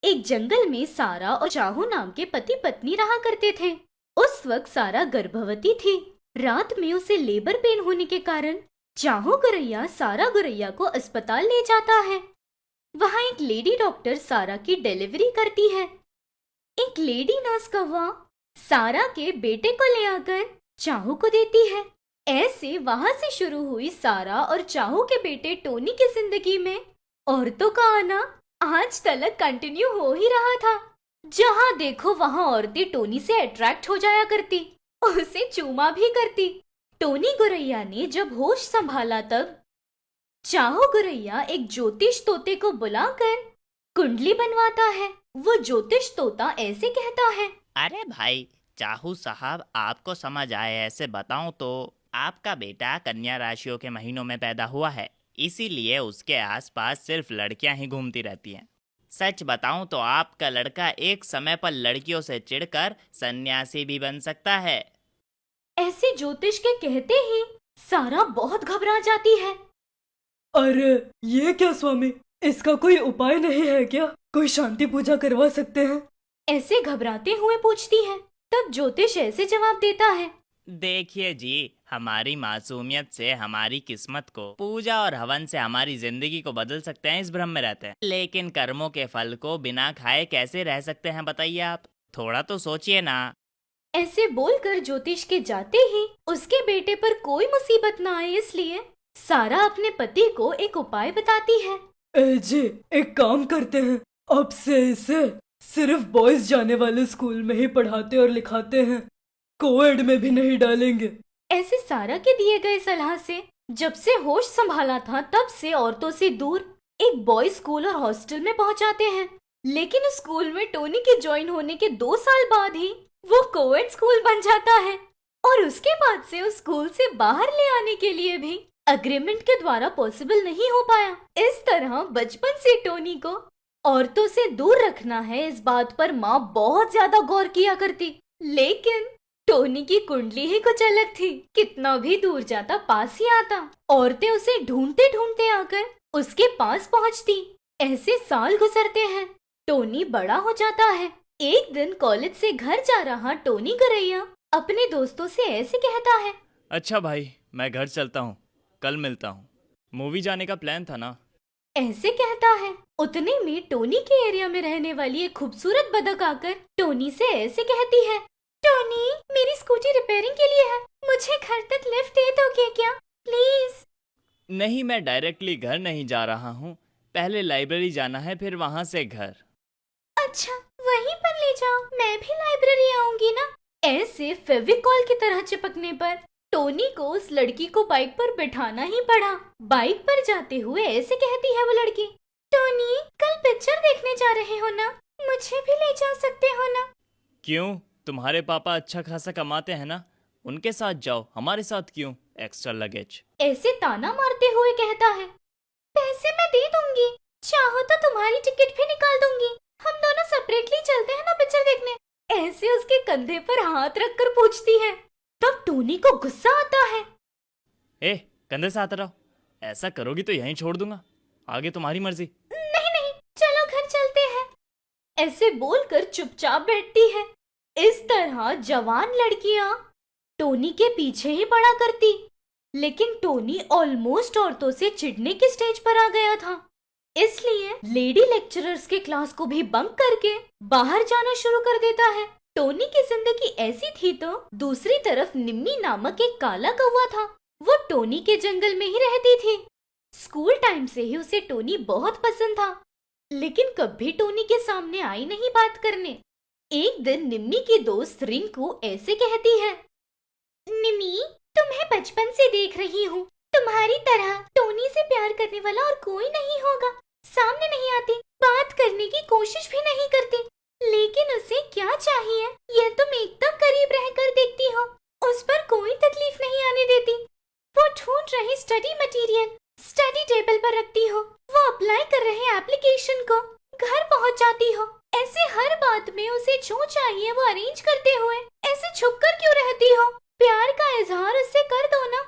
एक जंगल में सारा और चाहू नाम के पति पत्नी रहा करते थे। उस वक्त सारा गर्भवती थी। रात में उसे लेबर पेन होने के कारण चाहू गोरैया सारा गोरैया को अस्पताल ले जाता है। वहाँ एक लेडी डॉक्टर सारा की डिलीवरी करती है। एक लेडी नर्स कौवा सारा के बेटे को ले आकर चाहू को देती है। ऐसे वहां से शुरू हुई सारा और चाहू के बेटे टोनी की जिंदगी में औरतों का आना आज तक कंटिन्यू हो ही रहा था। जहां देखो वहां औरतें टोनी से अट्रैक्ट हो जाया करती, उसे चूमा भी करती। टोनी गोरैया ने जब होश संभाला तब चाहू गोरैया एक ज्योतिष तोते को बुलाकर कुंडली बनवाता है। वो ज्योतिष तोता ऐसे कहता है, अरे भाई चाहू साहब, आपको समझ आए ऐसे बताऊं तो आपका बेटा कन्या राशियों के महीनों में पैदा हुआ है, इसीलिए उसके आसपास सिर्फ लड़कियां ही घूमती रहती हैं। सच बताऊं तो आपका लड़का एक समय पर लड़कियों से चिढ़कर सन्यासी भी बन सकता है। ऐसे ज्योतिष के कहते ही सारा बहुत घबरा जाती है। अरे ये क्या स्वामी, इसका कोई उपाय नहीं है क्या? कोई शांति पूजा करवा सकते हैं? ऐसे घबराते हुए पूछती है। तब ज्योतिष ऐसे जवाब देता है, देखिए जी, हमारी मासूमियत से हमारी किस्मत को, पूजा और हवन से हमारी जिंदगी को बदल सकते हैं, इस भ्रम में रहते हैं। लेकिन कर्मों के फल को बिना खाए कैसे रह सकते हैं बताइए आप? थोड़ा तो सोचिए ना। ऐसे बोलकर ज्योतिष के जाते ही उसके बेटे पर कोई मुसीबत ना आए, इसलिए सारा अपने पति को एक उपाय बताती है। जी, एक काम करते हैं, अब से इसे सिर्फ बॉयज जाने वाले स्कूल में ही पढ़ाते और लिखाते हैं, कोएड में भी नहीं डालेंगे। ऐसे सारा के दिए गए सलाह से जब से होश संभाला था तब से औरतों से दूर एक बॉयज स्कूल और हॉस्टल में पहुंचाते हैं। लेकिन उस स्कूल में टोनी के ज्वाइन होने के 2 साल बाद ही वो कोएड स्कूल बन जाता है और उसके बाद से उस स्कूल से बाहर ले आने के लिए भी अग्रीमेंट के द्वारा पॉसिबल नहीं हो पाया। इस तरह बचपन से टोनी को औरतों से दूर रखना है, इस बात पर माँ बहुत ज्यादा गौर किया करती। लेकिन टोनी की कुंडली ही कुछ अलग थी, कितना भी दूर जाता पास ही आता। औरतें उसे ढूंढते ढूंढते आकर उसके पास पहुंचती। ऐसे साल गुजरते हैं, टोनी बड़ा हो जाता है। एक दिन कॉलेज से घर जा रहा टोनी गोरैया अपने दोस्तों से ऐसे कहता है, अच्छा भाई, मैं घर चलता हूँ, कल मिलता हूँ। मूवी जाने का प्लान था ना। ऐसे कहता है। उतने में टोनी के एरिया में रहने वाली एक खूबसूरत बतख आकर टोनी से ऐसे कहती है, टोनी, मेरी स्कूटी रिपेयरिंग के लिए है, मुझे घर तक लिफ्ट दे दोगे क्या प्लीज? नहीं, मैं डायरेक्टली घर नहीं जा रहा हूँ, पहले लाइब्रेरी जाना है, फिर वहाँ से घर। अच्छा, वहीं पर ले जाओ, मैं भी लाइब्रेरी आऊंगी ना। ऐसे फेविकॉल की तरह चिपकने पर टोनी को उस लड़की को बाइक पर बिठाना ही पड़ा। बाइक पर जाते हुए ऐसे कहती है वो लड़की, टोनी, कल पिक्चर देखने जा रहे हो ना, मुझे भी ले जा सकते हो ना? क्यों? तुम्हारे पापा अच्छा खासा कमाते हैं ना, उनके साथ जाओ, हमारे साथ क्यों? Extra luggage. ऐसे ताना मारते हुए कहता है, पैसे मैं दे दूंगी, चाहो तो तुम्हारी टिकट भी निकाल दूंगी, हम दोनों सेपरेटली चलते हैं ना पिक्चर देखने। ऐसे उसके कंधे पर हाथ रखकर पूछती है। तब टोनी को गुस्सा आता है। ए, कंधे से हाथ हटाओ, ऐसा करोगी तो यहीं छोड़ दूंगा, आगे तुम्हारी मर्जी। नहीं नहीं, चलो घर चलते हैं। ऐसे बोलकर चुपचाप बैठती है। इस तरह जवान लड़कियां टोनी के पीछे ही पड़ा करती। लेकिन टोनी ऑलमोस्ट औरतों से चिढ़ने के स्टेज पर आ गया था, इसलिए लेडी लेक्चरर्स के क्लास को भी बंक करके बाहर जाना शुरू कर देता है। टोनी की जिंदगी ऐसी थी तो दूसरी तरफ निम्मी नामक एक काला कौवा था। वो टोनी के जंगल में ही रहती थी। स्कूल टाइम से ही उसे टोनी बहुत पसंद था, लेकिन कभी टोनी के सामने आई नहीं बात करने। एक दिन निम्मी की दोस्त रिंकू ऐसे कहती है, निम्मी, तुम्हें बचपन से देख रही हूँ, तुम्हारी तरह टोनी से प्यार करने वाला और कोई नहीं होगा। सामने नहीं आती, बात करने की कोशिश भी नहीं करती, लेकिन उसे क्या चाहिए यह तुम एकदम करीब रहकर देखती हो, उस पर कोई तकलीफ नहीं आने देती। वो ढूंढ रही स्टडी मटेरियल स्टडी टेबल पर रखती हो, वो अप्लाई कर रहे एप्लीकेशन को घर पहुंच जाती हो। ऐसे हर बात में उसे जो चाहिए वो अरेंज करते हुए ऐसे छुप कर क्यों रहती हो? प्यार का इजहार उससे कर दो ना,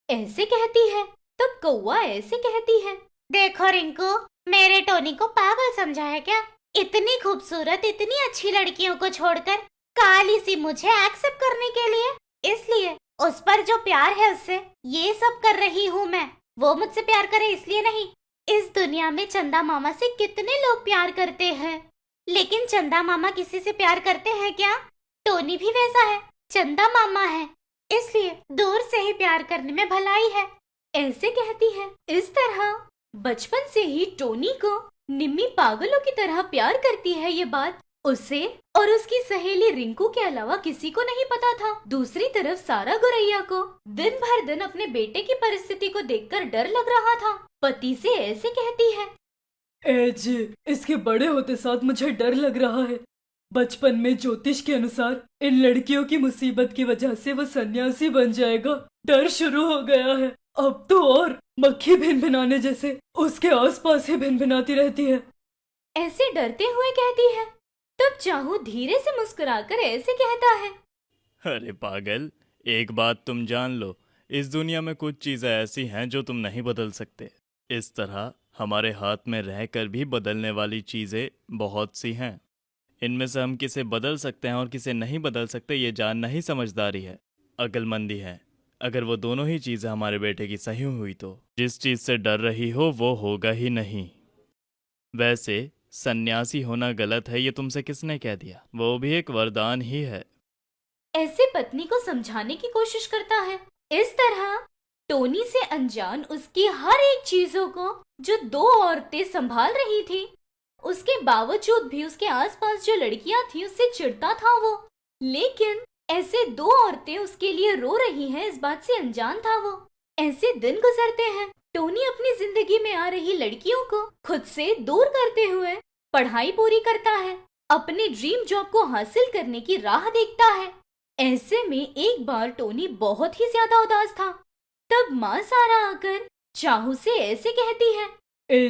ऐसे कहती है। तब कौवा ऐसे कहती है, देखो रिंकू, मेरे टोनी को पागल समझा है क्या? इतनी खूबसूरत, इतनी अच्छी लड़कियों को छोड़कर काली सी मुझे एक्सेप्ट करने के लिए, इसलिए उस पर जो प्यार है उससे ये सब कर रही हूँ मैं। वो मुझसे प्यार करे इसलिए नहीं। इस दुनिया में चंदा मामा से कितने लोग प्यार करते हैं, लेकिन चंदा मामा किसी से प्यार करते हैं क्या? टोनी भी वैसा है, चंदा मामा है, इसलिए दूर से ही प्यार करने में भलाई है, ऐसे कहती है। इस तरह बचपन से ही टोनी को निम्मी पागलों की तरह प्यार करती है। ये बात उसे और उसकी सहेली रिंकू के अलावा किसी को नहीं पता था। दूसरी तरफ सारा गोरैया को दिन भर दिन अपने बेटे की परिस्थिति को देखकर डर लग रहा था। पति से ऐसे कहती है, जी, इसके बड़े होते साथ मुझे डर लग रहा है। बचपन में ज्योतिष के अनुसार इन लड़कियों की मुसीबत की वजह से वो सन्यासी बन जाएगा। डर शुरू हो गया है। अब तो और मक्खी भिनभिनाने जैसे उसके आसपास ही भिनभिनाती रहती है। ऐसे डरते हुए कहती है। तब चाहू धीरे से मुस्कुराकर ऐसे कहता है, अरे पागल, एक बात तुम जान लो, इस दुनिया में कुछ चीज़ें ऐसी हैं जो तुम नहीं बदल सकते। इस तरह हमारे हाथ में रहकर भी बदलने वाली चीज़ें बहुत सी हैं। इनमें से हम किसे बदल सकते हैं और किसे नहीं बदल सकते, ये जानना ही समझदारी है, अक्लमंदी है। अगर वो दोनों ही चीज़ें हमारे बेटे की सही हुई तो जिस चीज़ से डर रही हो वो होगा ही नहीं। वैसे सन्यासी होना गलत है, ये तुमसे किसने कह दिया? वो भी एक वरदान ही है। ऐसे पत्नी को समझाने की कोशिश करता है। इस तरह टोनी से अनजान उसकी हर एक चीजों को जो दो औरतें संभाल रही थी, उसके बावजूद भी उसके आसपास जो लड़कियां थी उससे चिढ़ता था वो। लेकिन ऐसे दो औरतें उसके लिए रो रही हैं, इस बात से अनजान था वो। ऐसे दिन गुजरते हैं। टोनी अपनी जिंदगी में आ रही लड़कियों को खुद से दूर करते हुए पढ़ाई पूरी करता है, अपने ड्रीम जॉब को हासिल करने की राह देखता है। ऐसे में एक बार टोनी बहुत ही ज्यादा उदास था। तब माँ सारा आकर चाहू से ऐसे कहती है,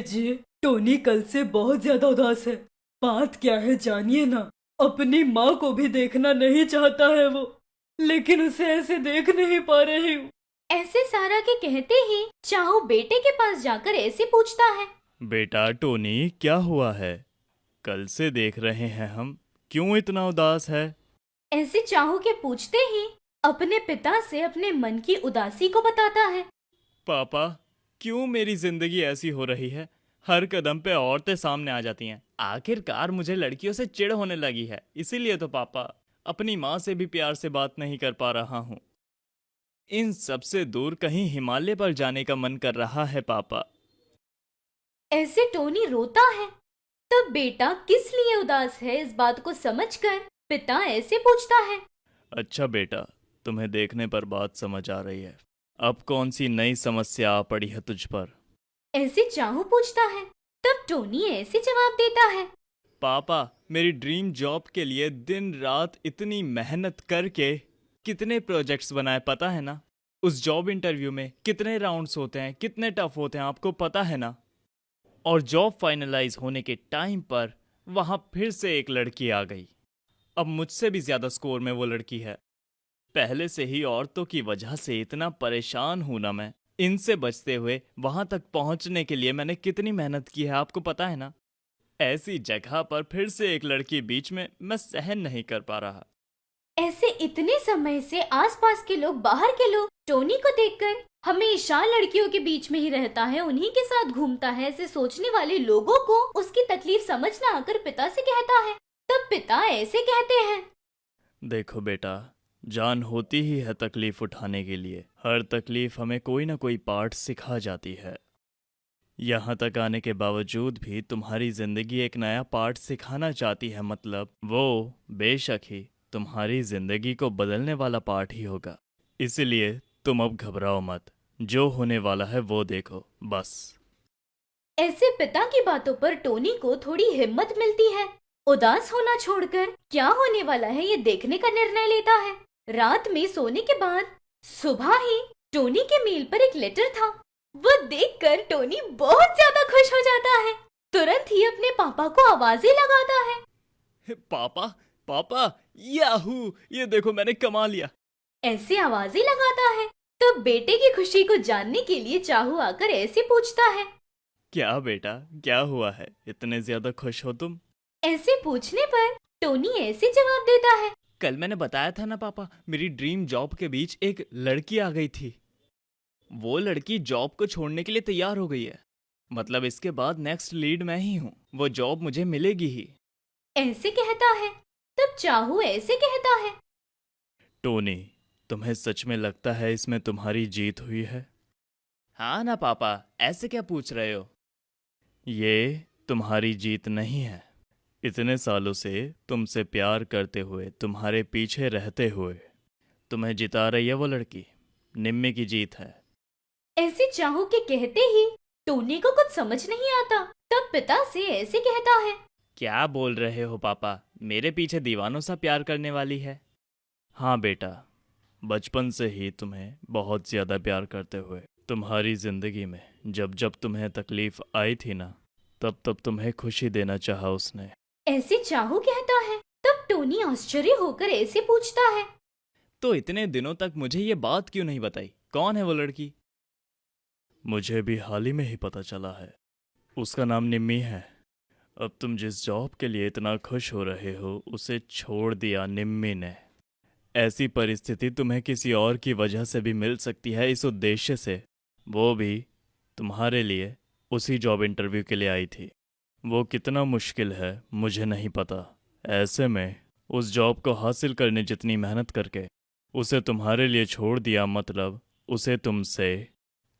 जी, टोनी कल से बहुत ज्यादा उदास है। बात क्या है जानिए ना। अपनी माँ को भी देखना नहीं चाहता है वो, लेकिन उसे ऐसे देख नहीं पा रही हूँ। ऐसे सारा के कहते ही चाहू बेटे के पास जाकर ऐसे पूछता है, बेटा टोनी, क्या हुआ है? कल से देख रहे हैं हम, क्यों इतना उदास है? ऐसे चाहू के पूछते ही अपने पिता से अपने मन की उदासी को बताता है। पापा, क्यों मेरी जिंदगी ऐसी हो रही है? हर कदम पे औरतें सामने आ जाती हैं। आखिरकार मुझे लड़कियों से चिढ़ होने लगी है, इसीलिए तो पापा अपनी माँ से भी प्यार से बात नहीं कर पा रहा हूँ। इन सब से दूर कहीं हिमालय पर जाने का मन कर रहा है पापा। ऐसे टोनी रोता है। तब बेटा किस लिए उदास है इस बात को समझकर पिता ऐसे पूछता है, अच्छा बेटा, तुम्हें देखने पर बात समझ आ रही है। अब कौन सी नई समस्या आ पड़ी है तुझ पर? ऐसे चाहू पूछता है। तब टोनी ऐसे जवाब देता है, पापा, मेरी ड्रीम जॉब के लिए दिन रात इतनी मेहनत करके कितने प्रोजेक्ट्स बनाए पता है ना? उस जॉब इंटरव्यू में कितने राउंड्स होते हैं, कितने टफ होते हैं, आपको पता है ना? और जॉब फाइनलाइज होने के टाइम पर वहां फिर से एक लड़की आ गई। अब मुझसे भी ज्यादा स्कोर में वो लड़की है। पहले से ही औरतों की वजह से इतना परेशान हूं ना मैं। इनसे बचते हुए वहां तक पहुंचने के लिए मैंने कितनी मेहनत की है, आपको पता है ना? ऐसी जगह पर फिर से एक लड़की बीच में, मैं सहन नहीं कर पा रहा। ऐसे इतने समय से आसपास के लोग, बाहर के लोग टोनी को देखकर हमेशा लड़कियों के बीच में ही रहता है, उन्हीं के साथ घूमता है, ऐसे सोचने वाले लोगों को उसकी तकलीफ समझ ना आकर पिता से कहता है। तब पिता ऐसे कहते हैं, देखो बेटा, जान होती ही है तकलीफ उठाने के लिए। हर तकलीफ हमें कोई ना कोई पाठ सिखा जाती है। यहाँ तक आने के बावजूद भी तुम्हारी जिंदगी एक नया पाठ सिखाना चाहती है, मतलब वो बेशक ही तुम्हारी जिंदगी को बदलने वाला पाठ ही होगा। इसलिए तुम अब घबराओ मत, जो होने वाला है वो देखो बस। ऐसे पिता की बातों पर टोनी को थोड़ी हिम्मत मिलती है। उदास होना छोड़कर क्या होने वाला है ये देखने का निर्णय लेता है। रात में सोने के बाद सुबह ही टोनी के मेल पर एक लेटर था। वो देखकर टोनी बहुत ज्यादा खुश हो जाता है। तुरंत ही अपने पापा को आवाजें लगाता है, पापा, पापा, याहू, ये देखो मैंने कमा लिया। ऐसे आवाजें लगाता है। तो बेटे की खुशी को जानने के लिए चाहू आकर ऐसे पूछता है, क्या बेटा, क्या हुआ है? इतने ज्यादा खुश हो तुम? ऐसे पूछने पर टोनी ऐसे जवाब देता है। कल मैंने बताया था ना पापा, मेरी ड्रीम जॉब के बीच एक लड़की आ गई थी। वो लड़की जॉब को छोड़ने के लिए तैयार हो गई है। मतलब इसके बाद नेक्स्ट लीड मैं ही हूँ। वो जॉब मुझे मिलेगी ही। ऐसे कहता है। तब चाहू ऐसे कहता है। टोनी, तुम्हें सच में लगता है इसमें तुम्हारी जीत हुई है? हाँ ना पापा, ऐसे क्या पूछ रहे हो? ये तुम्हारी जीत नहीं है। इतने सालों से तुमसे प्यार करते हुए, तुम्हारे पीछे रहते हुए तुम्हें जिता रही है वो लड़की। निम्मी की जीत है। ऐसे चाहू के कहते ही टोनी को कुछ समझ नहीं आता। तब पिता से ऐसे कहता है। क्या बोल रहे हो पापा? मेरे पीछे दीवानों सा प्यार करने वाली है। हाँ बेटा, बचपन से ही तुम्हें बहुत ज्यादा प्यार करते हुए, तुम्हारी जिंदगी में जब जब तुम्हें तकलीफ आई थी ना, तब तब तुम्हें खुशी देना चाहा उसने। ऐसे चाहू कहता है। तब टोनी आश्चर्य होकर ऐसे पूछता है। तो इतने दिनों तक मुझे ये बात क्यों नहीं बताई? कौन है वो लड़की? मुझे भी हाल ही में ही पता चला है। उसका नाम निम्मी है। अब तुम जिस जॉब के लिए इतना खुश हो रहे हो, उसे छोड़ दिया निम्मी ने। ऐसी परिस्थिति तुम्हें किसी और की वजह से भी मिल सकती है, इस उद्देश्य से। वो भी तुम्हारे लिए उसी जॉब इंटरव्यू के लिए आई थी। वो कितना मुश्किल है मुझे नहीं पता। ऐसे में उस जॉब को हासिल करने जितनी मेहनत करके उसे तुम्हारे लिए छोड़ दिया, मतलब उसे तुमसे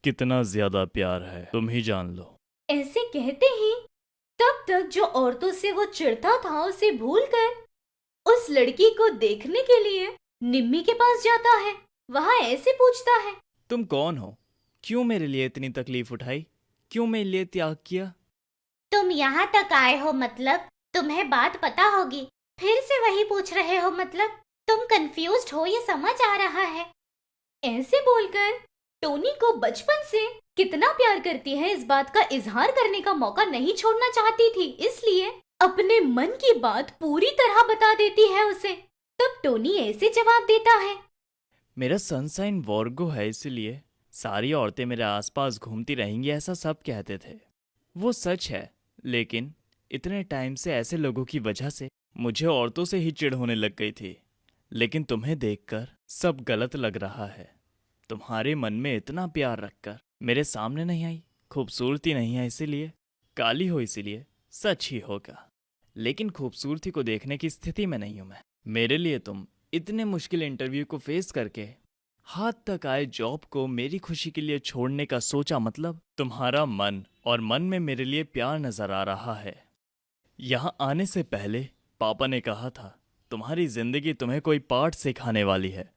कितना ज्यादा प्यार है, तुम ही जान लो। ऐसे कहते ही तब तक जो औरतों से वो चिढ़ता था उसे भूलकर उस लड़की को देखने के लिए निम्मी के पास जाता है। वहाँ ऐसे पूछता है। तुम कौन हो? क्यों मेरे लिए इतनी तकलीफ उठाई? क्यों मेरे लिए त्याग किया? तुम यहाँ तक आए हो, मतलब तुम्हें बात पता होगी, फिर से वही पूछ रहे हो, मतलब तुम कंफ्यूज्ड हो, ये समझ आ रहा है। ऐसे बोलकर टोनी को बचपन से कितना प्यार करती है इस बात का इजहार करने का मौका नहीं छोड़ना चाहती थी, इसलिए अपने मन की बात पूरी तरह बता देती है उसे। तब टोनी ऐसे जवाब देता है। मेरा सनसाइन वॉर्गो है, इसलिए सारी औरतें मेरे आसपास घूमती रहेंगी, ऐसा सब कहते थे। वो सच है, लेकिन इतने टाइम से ऐसे लोगों की वजह से मुझे औरतों से ही चिढ़ होने लग गई थी। लेकिन तुम्हें देखकर सब गलत लग रहा है। तुम्हारे मन में इतना प्यार रखकर मेरे सामने नहीं आई। खूबसूरती नहीं है इसीलिए, काली हो इसीलिए, सच ही होगा। लेकिन खूबसूरती को देखने की स्थिति में नहीं हूं मैं। मेरे लिए तुम इतने मुश्किल इंटरव्यू को फेस करके हाथ तक आए जॉब को मेरी खुशी के लिए छोड़ने का सोचा, मतलब तुम्हारा मन और मन में मेरे लिए प्यार नजर आ रहा है। यहाँ आने से पहले पापा ने कहा था तुम्हारी जिंदगी तुम्हें कोई पाठ सिखाने वाली है।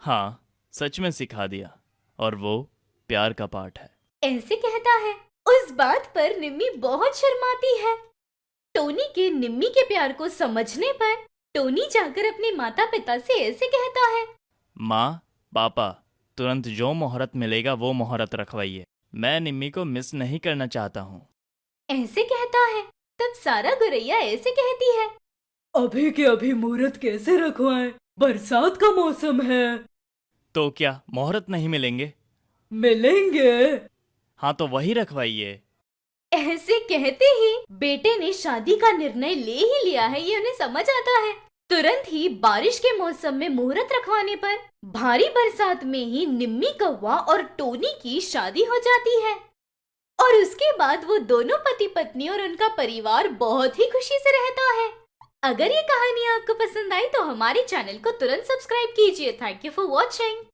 हाँ, सच में सिखा दिया, और वो प्यार का पाठ है। ऐसे कहता है। उस बात पर निम्मी बहुत शर्माती है। टोनी के निम्मी के प्यार को समझने पर टोनी जाकर अपने माता पिता से ऐसे कहता है। माँ, पापा, तुरंत जो मुहूर्त मिलेगा वो मुहूर्त रखवाइए। मैं निम्मी को मिस नहीं करना चाहता हूँ। ऐसे कहता है। तब सारा गुरैया ऐसे कहती है। अभी के अभी मुहूर्त कैसे रखवाएं? बरसात का मौसम है। तो क्या मुहूर्त नहीं मिलेंगे? मिलेंगे। हाँ, तो वही रखवाइए। ऐसे कहते ही बेटे ने शादी का निर्णय ले ही लिया है, ये उन्हें समझ आता है। तुरंत ही बारिश के मौसम में मुहूर्त रखवाने पर भारी बरसात में ही निम्मी कौवा और टोनी की शादी हो जाती है। और उसके बाद वो दोनों पति पत्नी और उनका परिवार बहुत ही खुशी से रहता है। अगर ये कहानी आपको पसंद आई तो हमारे चैनल को तुरंत सब्सक्राइब कीजिए। Thank you for watching.